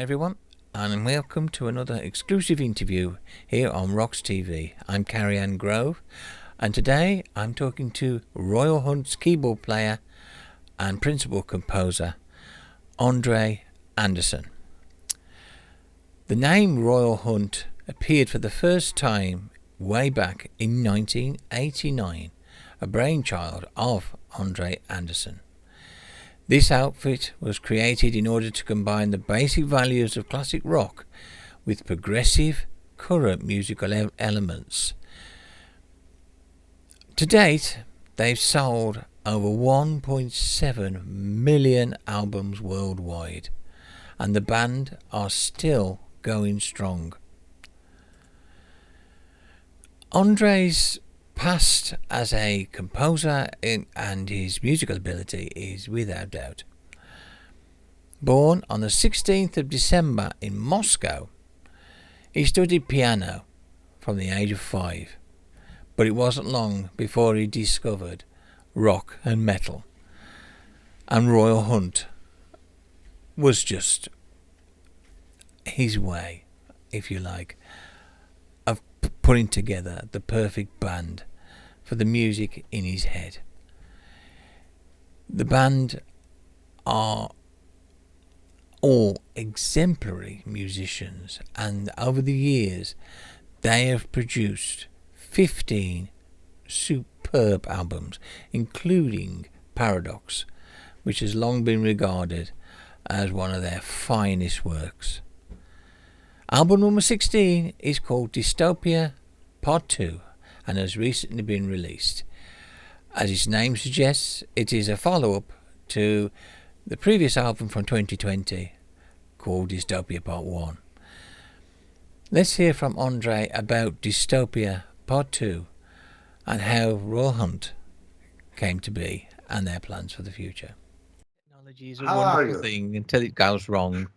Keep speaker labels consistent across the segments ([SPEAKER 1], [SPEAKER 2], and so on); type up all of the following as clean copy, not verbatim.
[SPEAKER 1] everyone, and welcome to another exclusive interview here on ROX TV. I'm Carrie Grove, and today I'm talking to Royal Hunt's keyboard player and principal composer, Andre Anderson. The name Royal Hunt appeared for the first time way back in 1989, a brainchild of Andre Anderson. This outfit was created in order to combine the basic values of classic rock with progressive, current musical elements. To date, they've sold over 1.7 million albums worldwide, and the band are still going strong. Andre's past as a composer and his musical ability is without doubt. Born on the 16th of December in Moscow, he studied piano from the age of 5, but it wasn't long before he discovered rock and metal, and Royal Hunt was just his way, if you like, of putting together the perfect band for the music in his head. The band are all exemplary musicians, and over the years they have produced 15 superb albums, including Paradox, which has long been regarded as one of their finest works. Album number 16 is called Dystopia Part 2 and has recently been released. As its name suggests, it is a follow-up to the previous album from 2020 called Dystopia Part 1. Let's hear from Andre about Dystopia Part 2 and how Royal Hunt came to be and their plans for the future. Technology is a wonderful thing until it goes wrong.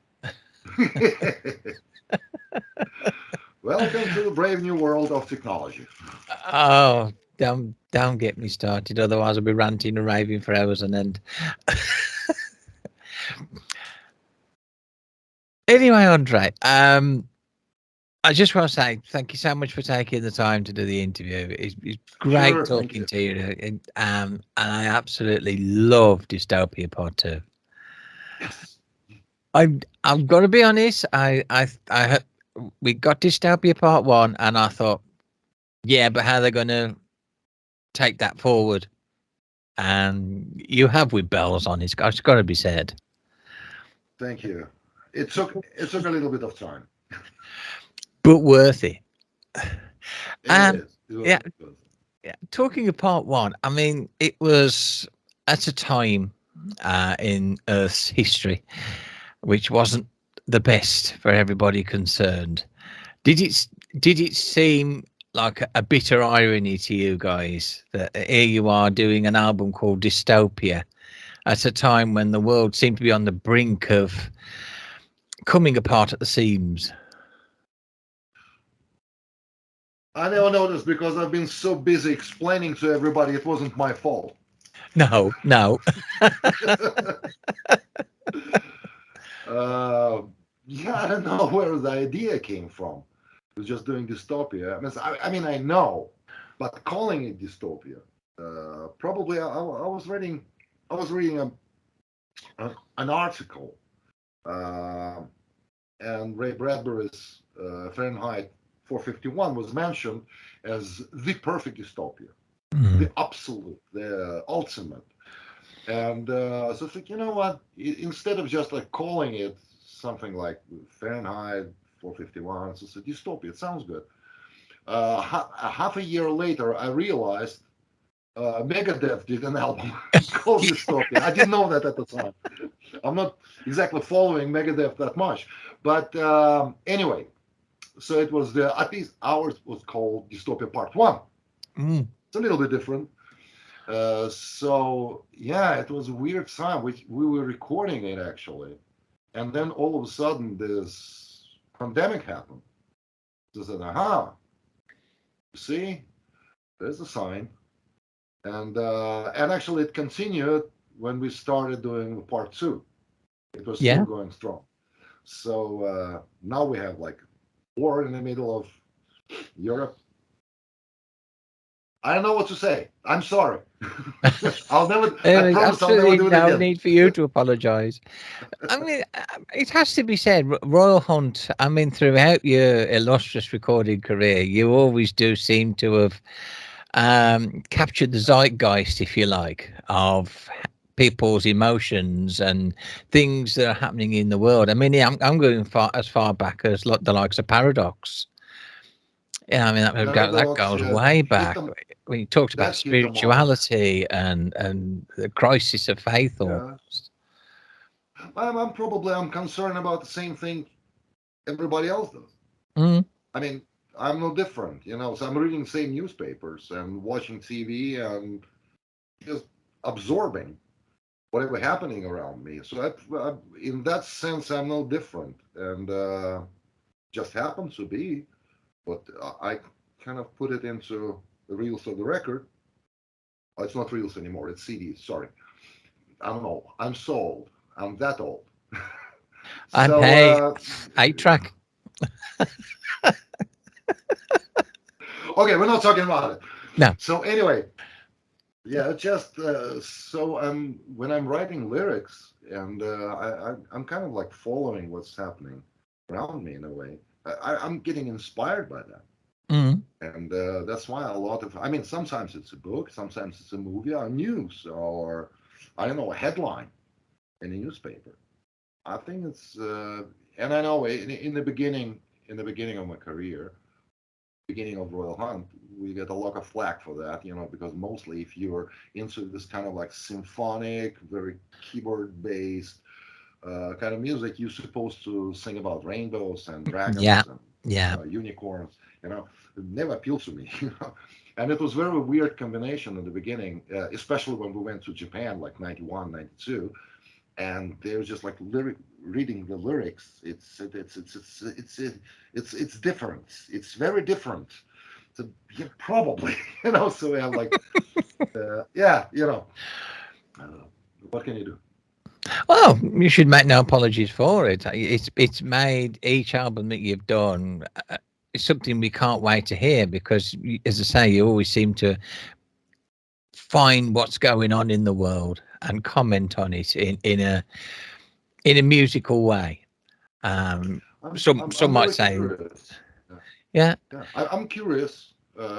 [SPEAKER 2] Welcome to the brave new world of technology.
[SPEAKER 1] Oh, don't get me started. Otherwise, I'll be ranting and raving for hours on end. Anyway, Andre, I just want to say thank you so much for taking the time to do the interview. It's great
[SPEAKER 2] Sure,
[SPEAKER 1] talking to you, and I absolutely love Dystopia Part 2.
[SPEAKER 2] Yes.
[SPEAKER 1] I'm going to be honest. We got Dystopia Part 1, and I thought, yeah, but how are they going to take that forward? And you have with bells on. It's got to be said.
[SPEAKER 2] Thank you. It took a little bit of time.
[SPEAKER 1] But worth it.
[SPEAKER 2] It is. It was,
[SPEAKER 1] Yeah,
[SPEAKER 2] it was.
[SPEAKER 1] yeah. Talking of Part 1, I mean, it was at a time in Earth's history which wasn't the best for everybody concerned. Did it seem like a bitter irony to you guys that here you are doing an album called Dystopia at a time when the world seemed to be on the brink of coming apart at the seams?
[SPEAKER 2] I never noticed because I've been so busy explaining to everybody it wasn't my fault.
[SPEAKER 1] No.
[SPEAKER 2] uh, yeah, I don't know where the idea came from. It was just doing dystopia. I know, but calling it dystopia, probably I was reading, an article, uh, and Ray Bradbury's Fahrenheit 451 was mentioned as the perfect dystopia,
[SPEAKER 1] Mm.
[SPEAKER 2] the absolute, the ultimate. And so I think, you know what? Instead of just like calling it something like Fahrenheit 451, so it's a dystopia. It sounds good. Half a year later, I realized Megadeth did an album called Dystopia. I didn't know that at the time. I'm not exactly following Megadeth that much, but anyway, so it was at least ours was called Dystopia Part One.
[SPEAKER 1] Mm.
[SPEAKER 2] It's a little bit different. So yeah, it was a weird time. We were recording it actually, and then all of a sudden this pandemic happened. So I said, "Aha, see, there's a sign." And actually, it continued when we started doing part two. It was still
[SPEAKER 1] Yeah.
[SPEAKER 2] going strong. So now we have like war in the middle of Europe. I don't know what to say. I'm sorry. I'll never. I
[SPEAKER 1] There is
[SPEAKER 2] promise I'll never
[SPEAKER 1] absolutely
[SPEAKER 2] do it
[SPEAKER 1] no
[SPEAKER 2] again.
[SPEAKER 1] need for you to apologise. I mean, it has to be said, Royal Hunt. I mean, throughout your illustrious recording career, you always do seem to have captured the zeitgeist, if you like, of people's emotions and things that are happening in the world. I mean, yeah, I'm going as far back as the likes of Paradox. Yeah, I mean that
[SPEAKER 2] Paradox
[SPEAKER 1] goes way
[SPEAKER 2] hit
[SPEAKER 1] back.
[SPEAKER 2] them.
[SPEAKER 1] When you talked about
[SPEAKER 2] That hit the mark.
[SPEAKER 1] spirituality and the crisis of faith,
[SPEAKER 2] Yeah,
[SPEAKER 1] almost.
[SPEAKER 2] I'm concerned about the same thing everybody else does.
[SPEAKER 1] Mm,
[SPEAKER 2] I mean, I'm no different, you know. So I'm reading the same newspapers and watching TV and just absorbing whatever happening around me. So in that sense, I'm no different, and just happens to be. But I kind of put it into the reels of the record. Oh, it's not reels anymore; it's CDs. Sorry, I'm old. I'm so old. I'm that old.
[SPEAKER 1] and
[SPEAKER 2] So
[SPEAKER 1] hey, 8 track.
[SPEAKER 2] okay, we're not talking about it.
[SPEAKER 1] No.
[SPEAKER 2] So anyway, yeah, just so when I'm writing lyrics and I'm kind of like following what's happening around me in a way. I'm getting inspired by that,
[SPEAKER 1] Mm,
[SPEAKER 2] and that's why a lot of I mean sometimes it's a book, sometimes it's a movie or news or I don't know a headline in a newspaper. I think it's and I know in the beginning of my career beginning of Royal Hunt, we get a lot of flack for that, you know, because mostly if you're into this kind of like symphonic, very keyboard based kind of music, you're supposed to sing about rainbows and
[SPEAKER 1] yeah.
[SPEAKER 2] dragons and
[SPEAKER 1] Yeah.
[SPEAKER 2] unicorns, you know, it never appealed to me, you know. And it was very weird combination in the beginning, especially when we went to Japan, like 91, 92, and they're just like reading the lyrics. It's different. It's very different. So yeah, probably, you know. So we have like, yeah, you know, uh, what can you do?
[SPEAKER 1] Well, you should make no apologies for it. It's made each album that you've done. It's something we can't wait to hear because, as I say, you always seem to find what's going on in the world and comment on it in a musical way. Um, some
[SPEAKER 2] I'm
[SPEAKER 1] might
[SPEAKER 2] very
[SPEAKER 1] say,
[SPEAKER 2] curious. Yeah,
[SPEAKER 1] yeah.
[SPEAKER 2] yeah. I'm curious.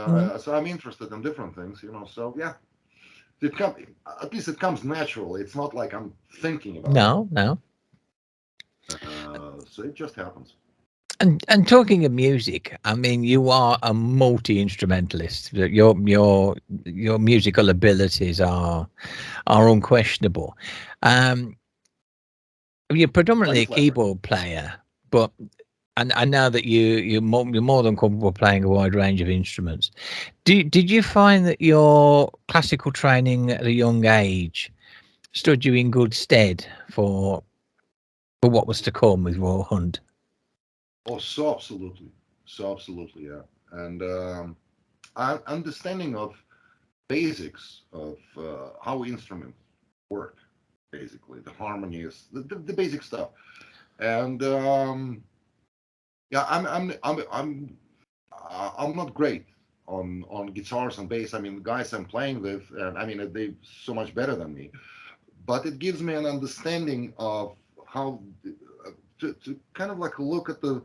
[SPEAKER 1] Mm,
[SPEAKER 2] So I'm interested in different things, you know. So yeah, it come at least it comes naturally. It's not like I'm thinking about it.
[SPEAKER 1] no, no.
[SPEAKER 2] So it just happens.
[SPEAKER 1] And talking of music, I mean, you are a multi instrumentalist. Your musical abilities are unquestionable. Um, you're
[SPEAKER 2] Like
[SPEAKER 1] predominantly
[SPEAKER 2] a
[SPEAKER 1] a
[SPEAKER 2] pleasure.
[SPEAKER 1] keyboard player, but and I know that you're more than comfortable playing a wide range of instruments. Did you find that your classical training at a young age stood you in good stead for what was to come with Royal Hunt?
[SPEAKER 2] Oh, so absolutely, yeah. And understanding of basics of how instruments work, basically the harmonies, the basic stuff. And yeah, I'm not great on guitars and bass. I mean, the guys I'm playing with, I mean, they so much better than me. But it gives me an understanding of how to kind of like look at the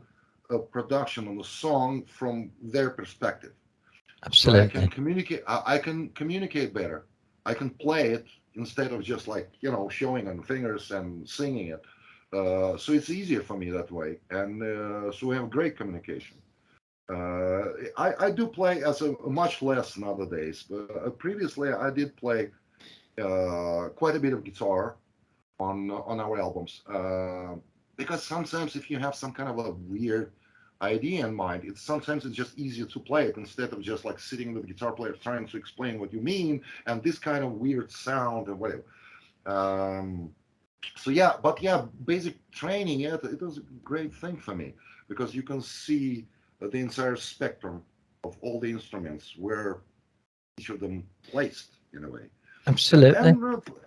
[SPEAKER 2] production on the song from their perspective. So
[SPEAKER 1] Absolutely.
[SPEAKER 2] I can communicate better. I can play it instead of just like you know showing on fingers and singing it. So it's easier for me that way, and so we have great communication. I do play as a much less nowadays, but previously I did play quite a bit of guitar on our albums because sometimes if you have some kind of a weird idea in mind, it's just easier to play it instead of just like sitting with the guitar player trying to explain what you mean and this kind of weird sound and whatever. Um, so yeah, but yeah, basic training, yeah, it was a great thing for me because you can see the entire spectrum of all the instruments where each of them placed in a way.
[SPEAKER 1] Absolutely.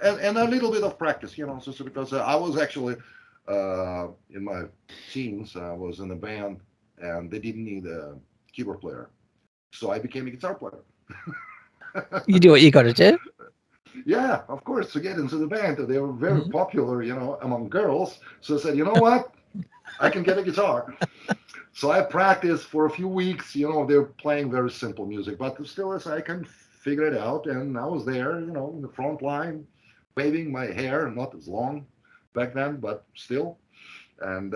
[SPEAKER 2] And a little bit of practice, you know. So because I was actually In my teens, I was in a band, and they didn't need a keyboard player, so I became a guitar player.
[SPEAKER 1] You do what you got to do.
[SPEAKER 2] Yeah, of course, to get into the band, they were very
[SPEAKER 1] Mhm.
[SPEAKER 2] popular, among girls. So I said, you know what? I can get a guitar. So I practiced for a few weeks. They're playing very simple music, but still, as I can figure it out. And I was there, in the front line, waving my hair, not as long back then, but still. And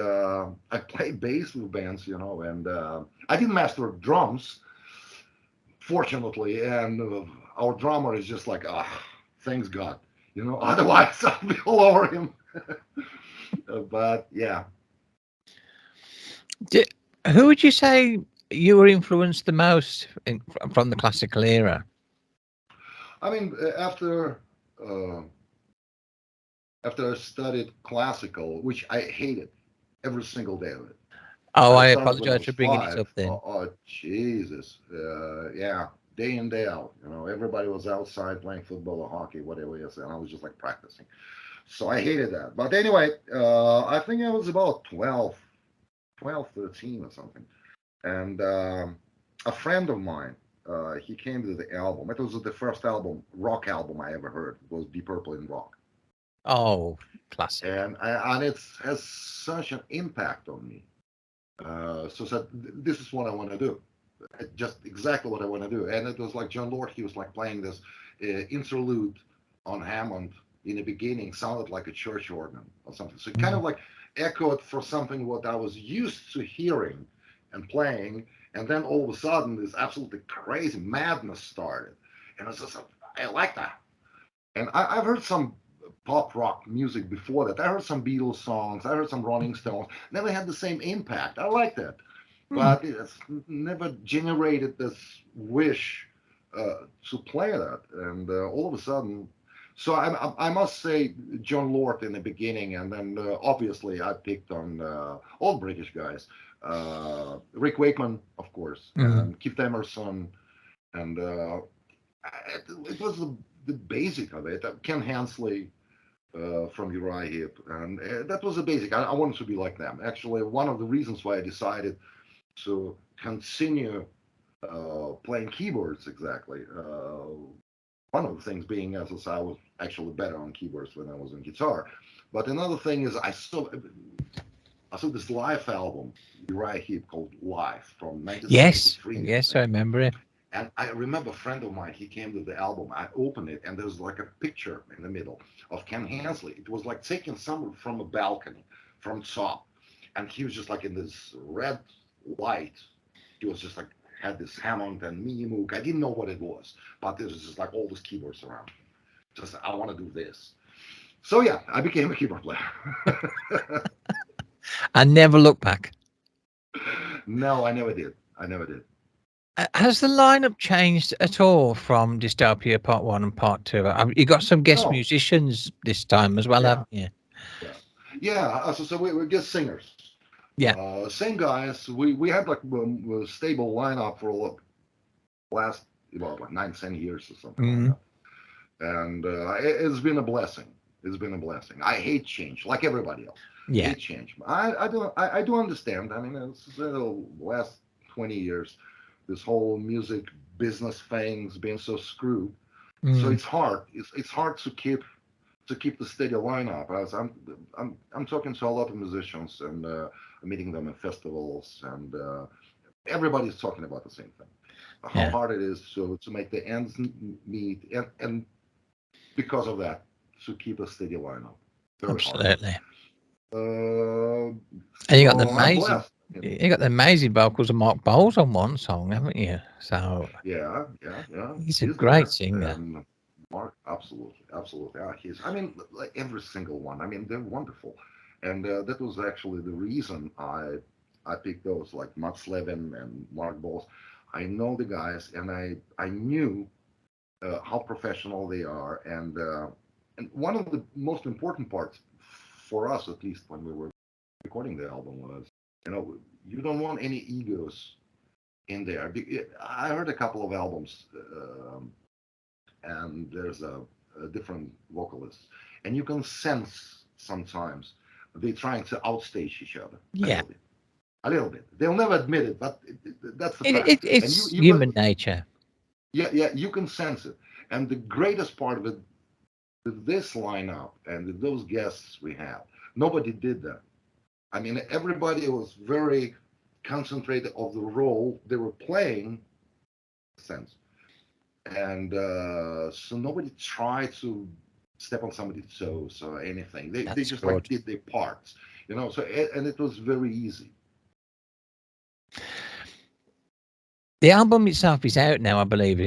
[SPEAKER 2] I played bass with bands, and I didn't master drums, fortunately. And our drummer is just like, thanks God, otherwise I'll be all over him. But yeah,
[SPEAKER 1] Di- Who would you say you were influenced the most from the classical era?
[SPEAKER 2] I mean, uh, after I studied classical, which I hated every single day of it.
[SPEAKER 1] Oh,
[SPEAKER 2] I
[SPEAKER 1] I
[SPEAKER 2] started when I
[SPEAKER 1] apologize
[SPEAKER 2] was
[SPEAKER 1] for bringing it
[SPEAKER 2] 5.
[SPEAKER 1] up then.
[SPEAKER 2] Jesus. Yeah, day in, day out. Everybody was outside playing football or hockey, whatever it is, and I was just like practicing. So I hated that. But anyway, I think I was about 12, 13 or something. And a friend of mine, he came to the album. It was the first rock album I ever heard. It was Deep Purple in rock.
[SPEAKER 1] Oh, classic.
[SPEAKER 2] And it has such an impact on me. So said, this is what I want to do. Just exactly what I want to do. And it was like John Lord, he was like playing this interlude on Hammond in the beginning, sounded like a church organ or something. So it kind
[SPEAKER 1] Mm.
[SPEAKER 2] of like echoed for something what I was used to hearing and playing. And then all of a sudden, this absolutely crazy madness started. And it's just, I like that. And I've heard some pop rock music before that. I heard some Beatles songs. I heard some Rolling Stones. Never had the same impact. I like that,
[SPEAKER 1] Mm.
[SPEAKER 2] but it's never generated this wish to play that. And all of a sudden, so I must say John Lord in the beginning, and then obviously I picked on all British guys, Rick Wakeman, of course,
[SPEAKER 1] Mm.
[SPEAKER 2] and Keith Emerson, and it was the basic of it. Ken Hansley from Uriah Heep, and that was the basic. I wanted to be like them. Actually, one of the reasons why I decided to continue playing keyboards exactly. One of the things being, as I said, I was actually better on keyboards when I was on guitar. But another thing is, I saw this live album, Uriah Heep, called Live from
[SPEAKER 1] Yes,
[SPEAKER 2] 1973, I
[SPEAKER 1] yes, I
[SPEAKER 2] think.
[SPEAKER 1] remember it.
[SPEAKER 2] And I remember a friend of mine, he came to the album. I opened it, and there's like a picture in the middle of Ken Hansley. It was like taken somewhere from a balcony, from top. And he was just like in this red light. He was just like, had this Hammond and Mini Moog. I didn't know what it was, but there was just like all these keyboards around. Just, I want to do this. So yeah, I became a keyboard player.
[SPEAKER 1] I never look back.
[SPEAKER 2] No, I never did. I never did.
[SPEAKER 1] Has the lineup changed at all from Dystopia Part 1 and Part 2? You got some guest
[SPEAKER 2] No,
[SPEAKER 1] musicians this time as well,
[SPEAKER 2] yeah,
[SPEAKER 1] haven't you?
[SPEAKER 2] yeah. Yeah, so we get singers.
[SPEAKER 1] Yeah.
[SPEAKER 2] Same guys. We had like a stable lineup for last about like 9, 10 years or something like
[SPEAKER 1] Mm.
[SPEAKER 2] that, and it's been a blessing. It's been a blessing. I hate change, like everybody else.
[SPEAKER 1] Yeah.
[SPEAKER 2] Hate change. I do understand. I mean, it's the last 20 years, this whole music business thing's been so screwed. So
[SPEAKER 1] Mm.
[SPEAKER 2] it's hard. It's hard to keep the steady lineup. As I'm talking to a lot of musicians and meeting them at festivals, and everybody's talking about the same thing. How
[SPEAKER 1] Yeah.
[SPEAKER 2] hard it is to make the ends meet, and because of that, to keep a steady lineup, very hard.
[SPEAKER 1] Absolutely. And you got the
[SPEAKER 2] So I'm
[SPEAKER 1] amazing,
[SPEAKER 2] blessed.
[SPEAKER 1] you got the amazing vocals of Mark Bowles on one song, haven't you? So
[SPEAKER 2] Yeah, yeah, yeah.
[SPEAKER 1] he's a
[SPEAKER 2] He's
[SPEAKER 1] great
[SPEAKER 2] there,
[SPEAKER 1] singer.
[SPEAKER 2] and Mark, absolutely, absolutely. Yeah, he's. I mean, like every single one. I mean, they're wonderful, and that was actually the reason I picked those, like Mats Levin and Mark Bowles. I know the guys, and I knew how professional they are, and one of the most important parts for us, at least when we were recording the album, was, you don't want any egos in there. I heard a couple of albums, and there's a different vocalist, and you can sense sometimes they're trying to outstage each other a
[SPEAKER 1] Yeah.
[SPEAKER 2] little bit. A little bit. They'll never admit it, but that's the
[SPEAKER 1] It,
[SPEAKER 2] fact.
[SPEAKER 1] it
[SPEAKER 2] And you
[SPEAKER 1] it's
[SPEAKER 2] you can
[SPEAKER 1] human nature.
[SPEAKER 2] yeah, you can sense it. And the greatest part of it, with this lineup and with those guests we had, nobody did that. I mean, everybody was very concentrated of the role they were playing. Sense. And so nobody tried to step on somebody's toes or anything. They
[SPEAKER 1] That's
[SPEAKER 2] just like
[SPEAKER 1] good.
[SPEAKER 2] did their parts, you know. So and it was very easy.
[SPEAKER 1] The album itself is out now, I believe.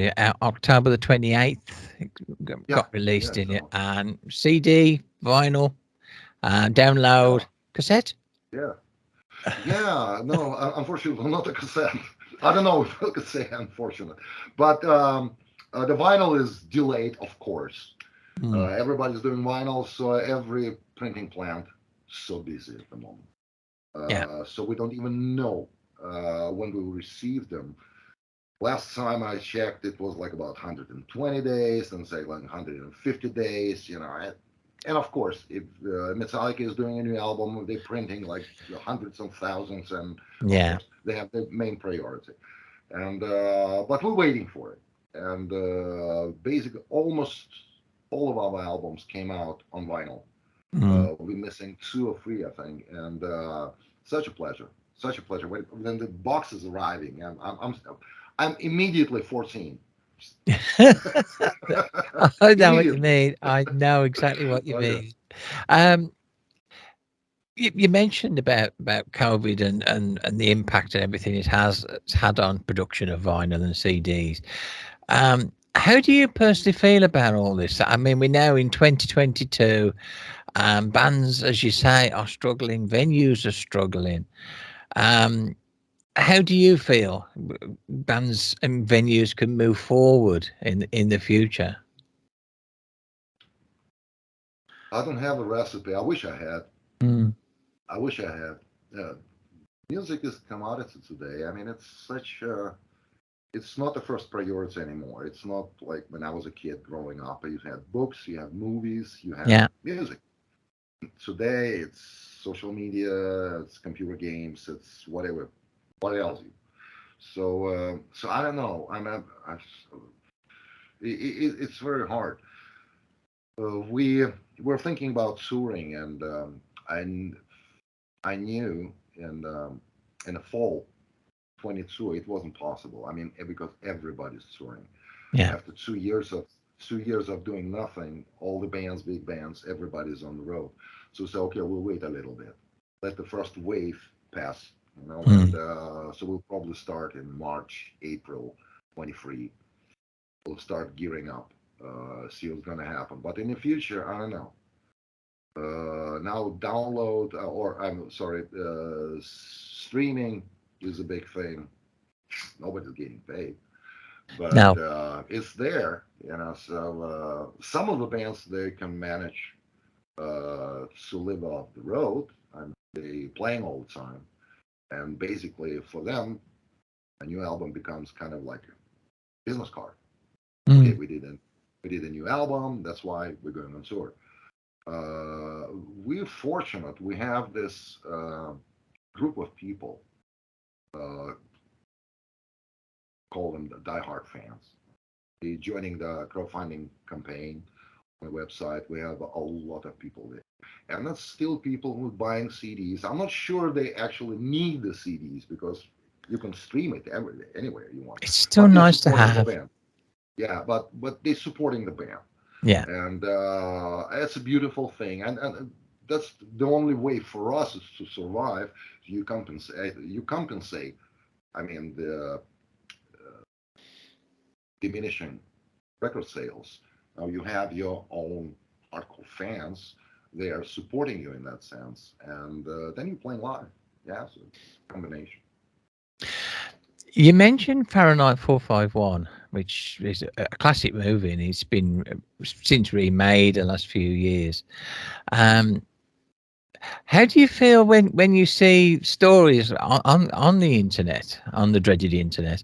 [SPEAKER 1] October the 28th. It
[SPEAKER 2] Yeah,
[SPEAKER 1] got released
[SPEAKER 2] yeah.
[SPEAKER 1] in it.
[SPEAKER 2] So
[SPEAKER 1] And CD, vinyl, download,
[SPEAKER 2] yeah,
[SPEAKER 1] cassette.
[SPEAKER 2] yeah, yeah. No, unfortunately, not a cassette. I don't know if I could say unfortunate, but the vinyl is delayed, of course.
[SPEAKER 1] Mm.
[SPEAKER 2] Everybody's doing vinyl, so every printing plant so busy at the moment.
[SPEAKER 1] Yeah.
[SPEAKER 2] So we don't even know when we will receive them. Last time I checked, it was like about 120 days, and say like 150 days, you know. And of course, if Metallica is doing a new album, they're printing like hundreds of thousands, and of
[SPEAKER 1] Yeah.
[SPEAKER 2] course, they have the main priority. And but we're waiting for it. And basically, almost all of our albums came out on vinyl.
[SPEAKER 1] Mm.
[SPEAKER 2] We're missing two or three, I think, and such a pleasure, such a pleasure. When the box is arriving, I'm immediately 14.
[SPEAKER 1] I know what you
[SPEAKER 2] Immediately.
[SPEAKER 1] mean. I know exactly what you
[SPEAKER 2] Okay.
[SPEAKER 1] mean. Um, you mentioned about COVID and the impact and everything it's had on production of vinyl and CDs. How do you personally feel about all this? I mean, we're now in 2022. Bands, as you say, are struggling. Venues are struggling. Um, how do you feel bands and venues can move forward in the future?
[SPEAKER 2] I don't have a recipe. I wish I had.
[SPEAKER 1] Mm,
[SPEAKER 2] I wish I had. Uh, Music is commodity today. I mean, it's such. It's not the first priority anymore. It's not like when I was a kid growing up. You had books, you had movies, you had
[SPEAKER 1] yeah.
[SPEAKER 2] music. Today, it's social media, it's computer games, it's whatever. What else? So I don't know. It's very hard. We were thinking about touring, and I knew in the fall 22 it wasn't possible. I mean, because everybody's touring.
[SPEAKER 1] Yeah.
[SPEAKER 2] After 2 years of doing nothing, all the bands, big bands, everybody's on the road. So we said, okay, we'll wait a little bit, let the first wave pass, you know, and
[SPEAKER 1] Mm.
[SPEAKER 2] so we'll probably start in March, April 23. We'll start gearing up, see what's going to happen. But in the future, I don't know. Now download or I'm sorry, streaming is a big thing. Nobody's getting paid, but
[SPEAKER 1] No.
[SPEAKER 2] it's there, you know. So some of the bands they can manage to live off the road and they playing all the time, and basically for them, a new album becomes kind of like a business card. Okay,
[SPEAKER 1] Mm.
[SPEAKER 2] we did a new album. That's why we're going on tour. We're fortunate. We have this group of people, uh, call them the diehard fans. They joining the crowdfunding campaign on the website. We have a lot of people there, and that's still people who are buying CDs. I'm not sure they actually need the CDs because you can stream it anywhere you want.
[SPEAKER 1] It's still
[SPEAKER 2] But they're
[SPEAKER 1] nice to
[SPEAKER 2] supporting the
[SPEAKER 1] have.
[SPEAKER 2] band. Yeah, but they're supporting the band,
[SPEAKER 1] Yeah.
[SPEAKER 2] and it's a beautiful thing. And that's the only way for us is to survive. You compensate. You compensate. I mean the diminishing record sales. Now you have your own hardcore fans. They are supporting you in that sense, and then you're playing live. Yeah, so combination.
[SPEAKER 1] You mentioned Fahrenheit 451, which is a classic movie, and it's been since remade the last few years. Um, how do you feel when you see stories on the internet, on the dreaded internet,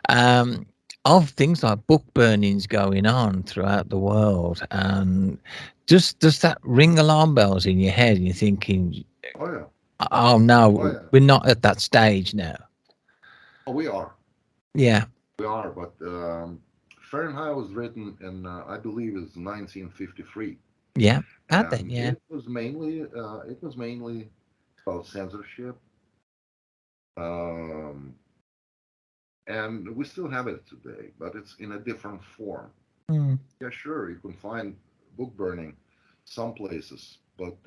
[SPEAKER 1] um, of things like book burnings going on throughout the world, and just does that ring alarm bells in your head? And you're thinking,
[SPEAKER 2] Oh yeah,
[SPEAKER 1] "Oh
[SPEAKER 2] oh
[SPEAKER 1] no,
[SPEAKER 2] yeah.
[SPEAKER 1] we're not at that stage now."
[SPEAKER 2] Oh, we are,
[SPEAKER 1] Yeah,
[SPEAKER 2] we are. But Fahrenheit was written in, I believe, is 1953,
[SPEAKER 1] yeah, at that,
[SPEAKER 2] and
[SPEAKER 1] yeah,
[SPEAKER 2] it was mainly about censorship. Um, and we still have it today, but it's in a different form.
[SPEAKER 1] mm,
[SPEAKER 2] Yeah, sure, you can find book burning some places, but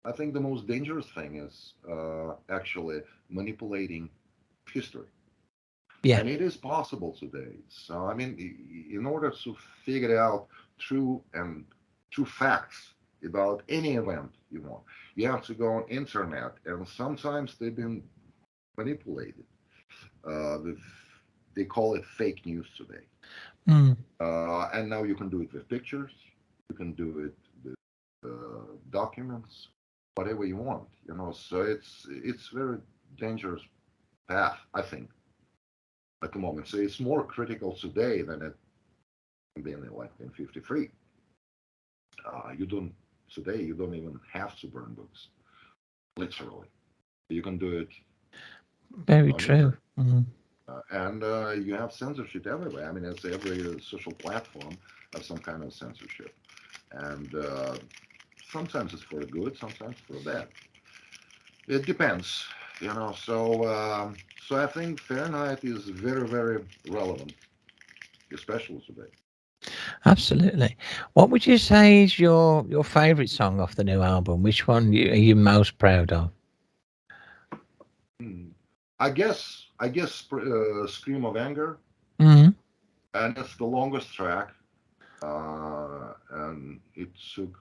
[SPEAKER 2] I think the most dangerous thing is actually manipulating history.
[SPEAKER 1] yeah,
[SPEAKER 2] And it is possible today. So, I mean, in order to figure out true and true facts about any event you want, you have to go on internet, and sometimes they've been manipulated. With, they call it fake news today.
[SPEAKER 1] mm,
[SPEAKER 2] And now you can do it with pictures, you can do it with documents, whatever you want, you know. So it's very dangerous path, I think, at the moment. So it's more critical today than it been like in 53. You don't today. You don't even have to burn books, literally. You can do it
[SPEAKER 1] very
[SPEAKER 2] on
[SPEAKER 1] true.
[SPEAKER 2] internet.
[SPEAKER 1] Mm.
[SPEAKER 2] And you have censorship everywhere. I mean, it's every social platform has some kind of censorship. And sometimes it's for good, sometimes for bad. It depends, you know. So I think Fahrenheit is very, very relevant, especially today.
[SPEAKER 1] Absolutely. What would you say is your favorite song off the new album? Which one are you most proud of?
[SPEAKER 2] Hmm. I guess Scream of Anger,
[SPEAKER 1] Mm.
[SPEAKER 2] and it's the longest track, and it took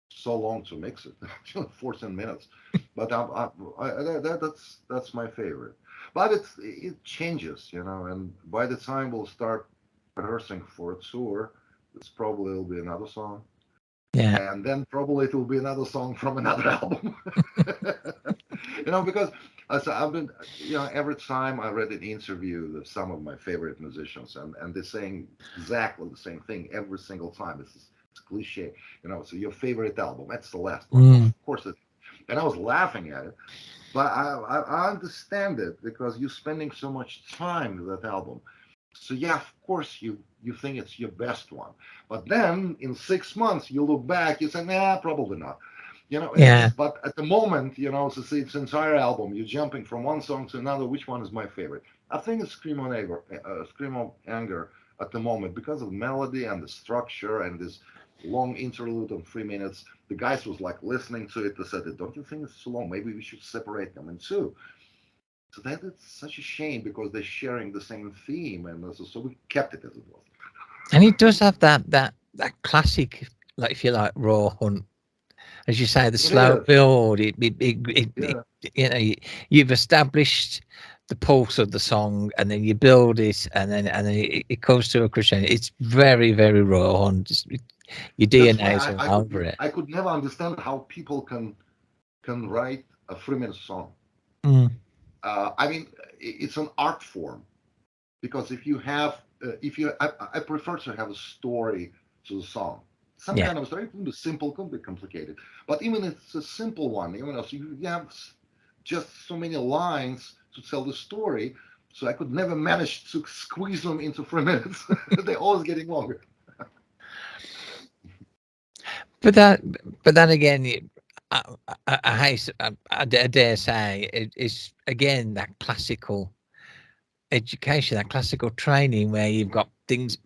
[SPEAKER 2] so long to mix it, 14 minutes. But that's my favorite. But it changes, you know. And by the time we'll start rehearsing for a tour, it's probably will be another song,
[SPEAKER 1] Yeah.
[SPEAKER 2] and then probably it will be another song from another album. You know, because I've been, you know, every time I read an interview with some of my favorite musicians, and they're saying exactly the same thing every single time. It's cliche, you know. So your favorite album, that's the last one, of
[SPEAKER 1] Mm.
[SPEAKER 2] course. And I was laughing at it, but I understand it because you're spending so much time with that album. So yeah, of course you think it's your best one, but then in 6 months you look back, you say, nah, probably not. You know,
[SPEAKER 1] Yeah.
[SPEAKER 2] but at the moment, you know, it's entire album. You're jumping from one song to another. Which one is my favorite? I think it's Scream of Anger at the moment because of the melody and the structure and this long interlude of 3 minutes. The guys was like listening to it. They said, "Don't you think it's too long? Maybe we should separate them in two." So that is such a shame because they're sharing the same theme, and so we kept it as it was.
[SPEAKER 1] And it does have that classic, like if you like, raw hunt, as you say, the
[SPEAKER 2] It
[SPEAKER 1] slow
[SPEAKER 2] is,
[SPEAKER 1] build.
[SPEAKER 2] yeah.
[SPEAKER 1] You know, you've established the pulse of the song, and then you build it, and then it comes to a crescendo. It's very, very raw, and just, your
[SPEAKER 2] That's why
[SPEAKER 1] DNA is all over it.
[SPEAKER 2] I could never understand how people can write a 3 minute song.
[SPEAKER 1] Mm.
[SPEAKER 2] I mean, it's an art form because if you, I prefer to have a story to the song, some
[SPEAKER 1] Yeah,
[SPEAKER 2] kind of story. It can be simple, it can be complicated, but even if it's a simple one, you know, so you have just so many lines to tell the story. So I could never manage to squeeze them into 3 minutes. They're always getting longer.
[SPEAKER 1] but that, but then again, I, I hate, I dare say, it's again that classical education, that classical training where you've got things,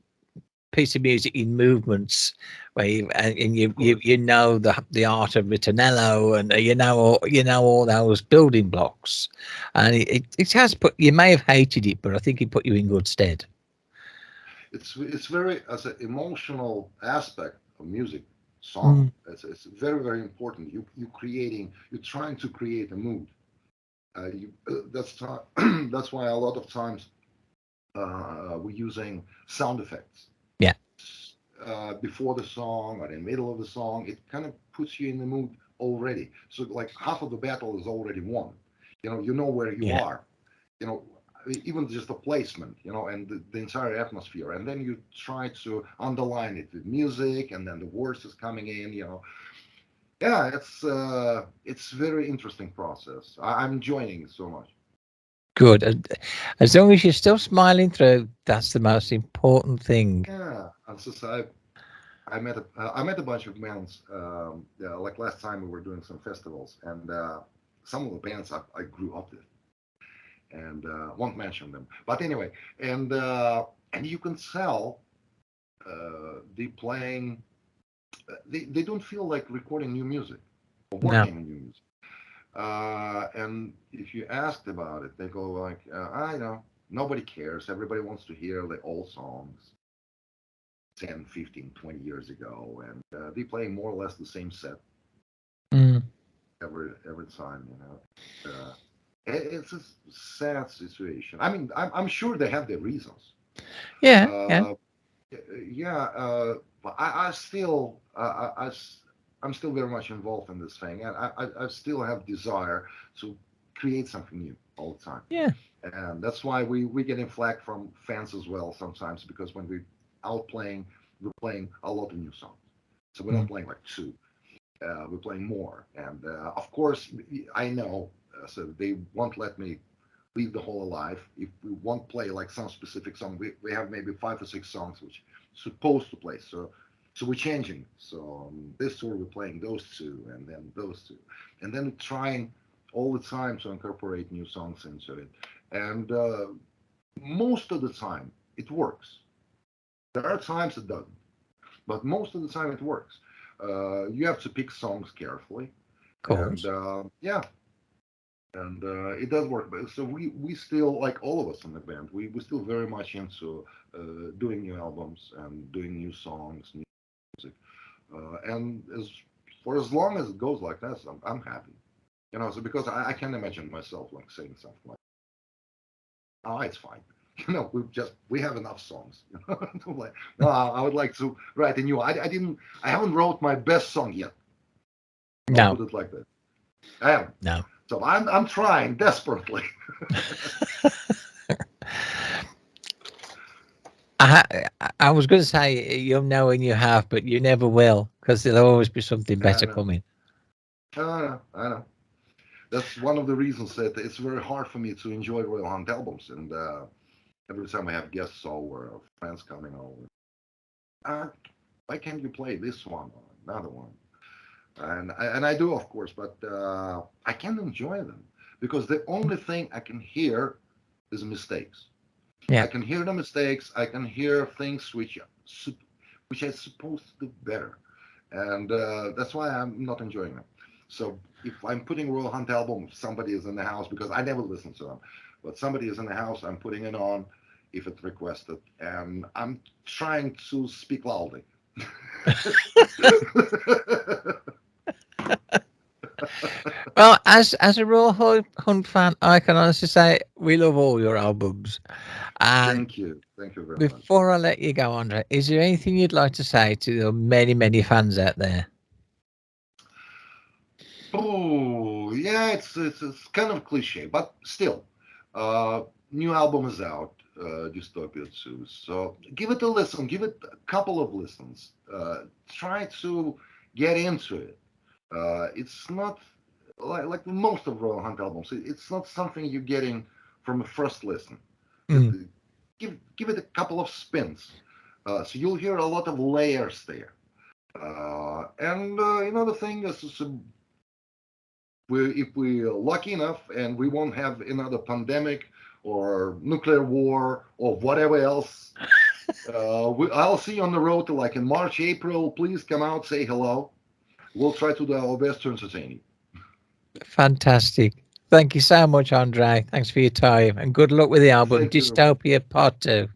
[SPEAKER 1] piece of music in movements, where and
[SPEAKER 2] Of course.
[SPEAKER 1] you know the art of ritornello, and you know all those building blocks, and it has put, you may have hated it, but I think it put you in good stead.
[SPEAKER 2] It's very as an emotional aspect of music song.
[SPEAKER 1] Mm.
[SPEAKER 2] It's very very important. You're trying to create a mood. That's why a lot of times we're using sound effects
[SPEAKER 1] Yeah,
[SPEAKER 2] before the song or in the middle of the song. It kind of puts you in the mood already. So like half of the battle is already won. You know where you
[SPEAKER 1] yeah,
[SPEAKER 2] are. You know, even just the placement, and the entire atmosphere, and then you try to underline it with music, and then the words is coming in. Yeah, it's very interesting process. I'm enjoying it so much.
[SPEAKER 1] Good. As long as you're still smiling through, that's the most important thing.
[SPEAKER 2] Yeah, and so I met a bunch of bands. Yeah, like last time we were doing some festivals, and some of the bands I grew up with, and won't mention them. But anyway, and you can tell they playing. They don't feel like recording new music or
[SPEAKER 1] No.
[SPEAKER 2] working on new music. And if you asked about it, they go like, I know, nobody cares. Everybody wants to hear the old songs 10, 15, 20 years ago. And they play more or less the same set
[SPEAKER 1] Mm.
[SPEAKER 2] every time. It's a sad situation. I mean, I'm sure they have their reasons.
[SPEAKER 1] Yeah. Yeah.
[SPEAKER 2] Uh, yeah, but I still, I'm still very much involved in this thing, and I still have desire to create something new all the time,
[SPEAKER 1] Yeah.
[SPEAKER 2] and that's why we getting flack from fans as well sometimes because when we out playing, we're playing a lot of new songs, so we're not
[SPEAKER 1] Mm.
[SPEAKER 2] playing like two, we're playing more, and of course I know, so they won't let me leave the whole alive. If we won't play like some specific song, we have maybe 5 or 6 songs which supposed to play. So we're changing. So this tour we're playing those two, and then those two, and then trying all the time to incorporate new songs into it. And most of the time it works. There are times it doesn't, but most of the time it works. You have to pick songs carefully,
[SPEAKER 1] Of
[SPEAKER 2] and
[SPEAKER 1] course.
[SPEAKER 2] yeah, and it does work. But so we still, like all of us in the band, we still very much into doing new albums and doing new songs, new music, and as for as long as it goes like that, I'm happy. So because I can't imagine myself like saying something like, "Oh, it's fine." We have enough songs. Like, no, I would like to write a new. I haven't wrote my best song yet. I'll
[SPEAKER 1] No.
[SPEAKER 2] put it like that. I haven't.
[SPEAKER 1] No.
[SPEAKER 2] So I'm trying desperately.
[SPEAKER 1] I was going to say you'll know when you have, but you never will because there'll always be something
[SPEAKER 2] I
[SPEAKER 1] better
[SPEAKER 2] know.
[SPEAKER 1] coming.
[SPEAKER 2] I know. That's one of the reasons that it's very hard for me to enjoy Royal Hunt albums. And every time I have guests over or friends coming over, uh, why can't you play this one or another one? And I do, of course, but I can't enjoy them because the only thing I can hear is mistakes.
[SPEAKER 1] Yeah.
[SPEAKER 2] I can hear the mistakes. I can hear things which I supposed to do better, and that's why I'm not enjoying them. So if I'm putting Royal Hunt album, if somebody is in the house because I never listen to them, but somebody is in the house, I'm putting it on if it's requested, and I'm trying to speak loudly.
[SPEAKER 1] Well, as a Raw Hunt fan, I can honestly say we love all your albums. And
[SPEAKER 2] Thank you very much.
[SPEAKER 1] before I let you go, Andre, is there anything you'd like to say to the many, many fans out there?
[SPEAKER 2] Oh yeah, it's kind of cliche, but still, uh, new album is out, Dystopia 2. So give it a listen, give it a couple of listens. Try to get into it. It's not like most of Royal Hunt albums. It's not something you're getting from a first listen.
[SPEAKER 1] Mm.
[SPEAKER 2] Give it a couple of spins, so you'll hear a lot of layers there. And another thing is if we're lucky enough and we won't have another pandemic or nuclear war or whatever else, I'll see you on the road like in March, April. Please come out, say hello. We'll try to do our best to entertain you.
[SPEAKER 1] Fantastic. Thank you so much, Andre. Thanks for your time and good luck with the album
[SPEAKER 2] Thank you very much.
[SPEAKER 1] Dystopia Part 2.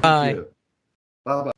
[SPEAKER 2] Thank
[SPEAKER 1] Bye.
[SPEAKER 2] you. Bye bye.